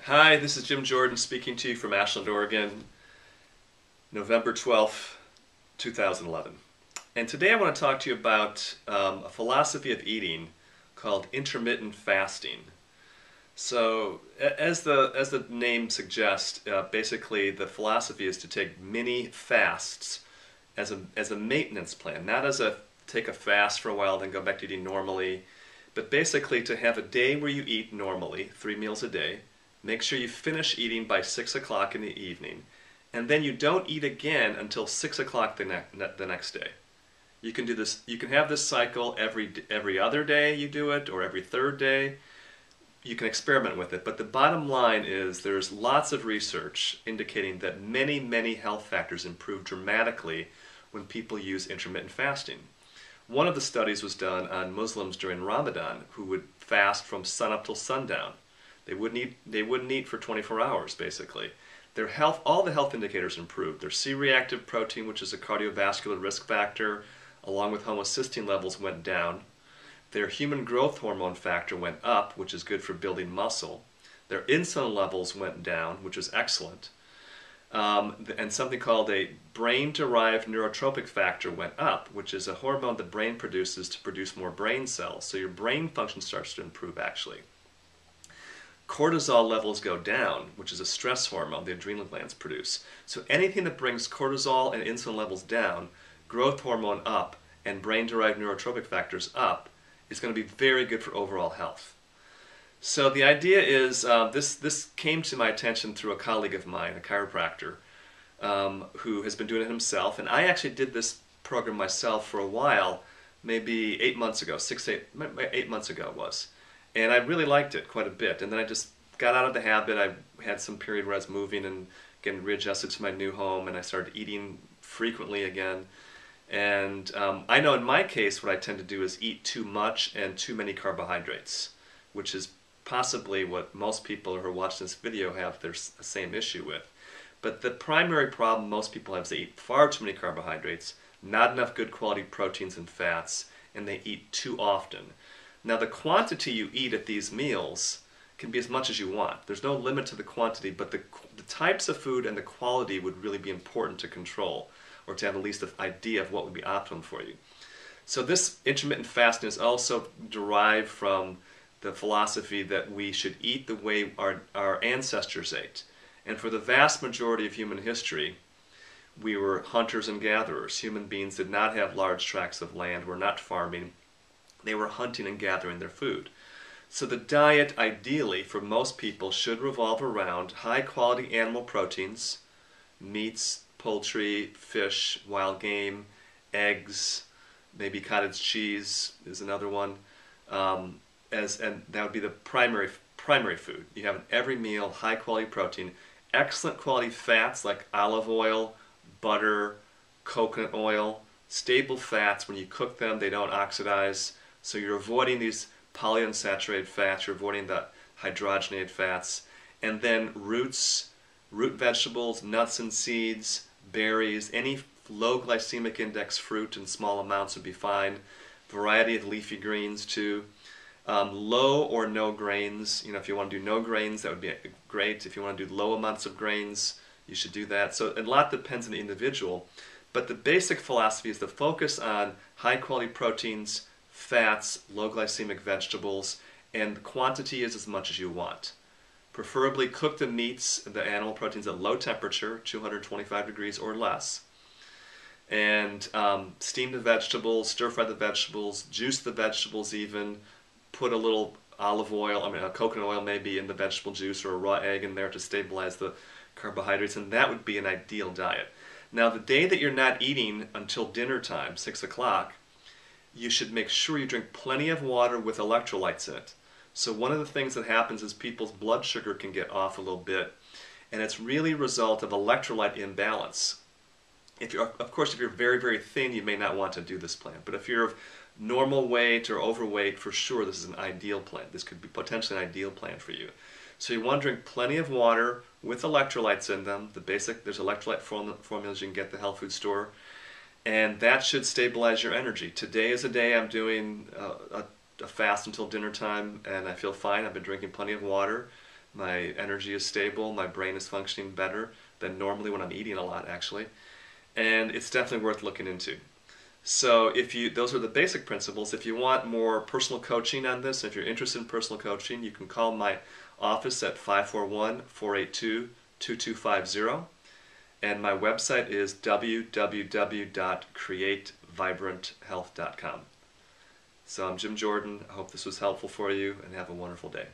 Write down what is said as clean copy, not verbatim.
Hi, this is Jim Jordan speaking to you from Ashland, Oregon, November 12th, 2011. And today I want to talk to you about a philosophy of eating called intermittent fasting. So, as the name suggests, basically the philosophy is to take mini fasts as a maintenance plan, not as a take a fast for a while, then go back to eating normally, but basically to have a day where you eat normally, 3 meals a day. Make sure you finish eating by 6 o'clock in the evening, and then you don't eat again until 6 o'clock the next day. You can do this. You can have this cycle every other day you do it, or every third day. You can experiment with it, but the bottom line is there's lots of research indicating that many health factors improve dramatically when people use intermittent fasting. One of the studies was done on Muslims during Ramadan who would fast from sunup till sundown. They wouldn't eat for 24 hours basically. Their health, all the health indicators improved. Their C-reactive protein, which is a cardiovascular risk factor, along with homocysteine levels went down. Their human growth hormone factor went up, which is good for building muscle. Their insulin levels went down, which is excellent. And something called a brain-derived neurotropic factor went up, which is a hormone the brain produces to produce more brain cells. So your brain function starts to improve actually. Cortisol levels go down, which is a stress hormone the adrenal glands produce. So anything that brings cortisol and insulin levels down, growth hormone up, and brain-derived neurotropic factors up is going to be very good for overall health. So the idea is, this came to my attention through a colleague of mine, a chiropractor, who has been doing it himself. And I actually did this program myself for a while, maybe 8 months ago, 8 months ago it was. And I really liked it quite a bit. And then I just got out of the habit. I had some period where I was moving and getting readjusted to my new home, and I started eating frequently again. And I know in my case what I tend to do is eat too much and too many carbohydrates, which is possibly what most people who are watching this video have the same issue with. But the primary problem most people have is they eat far too many carbohydrates, not enough good quality proteins and fats, and they eat too often. Now the quantity you eat at these meals can be as much as you want. There's no limit to the quantity, but the types of food and the quality would really be important to control, or to have at least an idea of what would be optimum for you. So this intermittent fasting is also derived from the philosophy that we should eat the way our ancestors ate. And for the vast majority of human history, we were hunters and gatherers. Human beings did not have large tracts of land, were not farming. They were hunting and gathering their food. So the diet, ideally, for most people should revolve around high-quality animal proteins, meats, poultry, fish, wild game, eggs, maybe cottage cheese is another one. And that would be the primary food. You have in every meal high-quality protein, excellent quality fats like olive oil, butter, coconut oil, stable fats. When you cook them, they don't oxidize. So you're avoiding these polyunsaturated fats, you're avoiding the hydrogenated fats, and then root vegetables, nuts and seeds, berries, any low glycemic index fruit in small amounts would be fine. Variety of leafy greens too. Low or no grains. If you want to do no grains, that would be great. If you want to do low amounts of grains, you should do that. So a lot depends on the individual, but the basic philosophy is to focus on high quality proteins, fats, low glycemic vegetables, and the quantity is as much as you want. Preferably cook the meats, the animal proteins at low temperature, 225 degrees or less, and steam the vegetables, stir fry the vegetables, juice the vegetables even, put a little olive oil, coconut oil maybe in the vegetable juice, or a raw egg in there to stabilize the carbohydrates, and that would be an ideal diet. Now the day that you're not eating until dinner time, 6 o'clock, you should make sure you drink plenty of water with electrolytes in it. So one of the things that happens is people's blood sugar can get off a little bit, and it's really a result of electrolyte imbalance. Of course, if you're very thin, you may not want to do this plan. But if you're of normal weight or overweight, for sure this is an ideal plan. This could be potentially an ideal plan for you. So you want to drink plenty of water with electrolytes in them. There's electrolyte formulas you can get at the health food store. And that should stabilize your energy. Today is a day I'm doing a fast until dinner time, and I feel fine. I've been drinking plenty of water. my energy is stable, my brain is functioning better than normally when I'm eating a lot, actually. And it's definitely worth looking into. So those are the basic principles. If you want more personal coaching on this, if you're interested in personal coaching, you can call my office at 541-482-2250. And my website is www.createvibranthealth.com. So I'm Jim Jordan. I hope this was helpful for you, and have a wonderful day.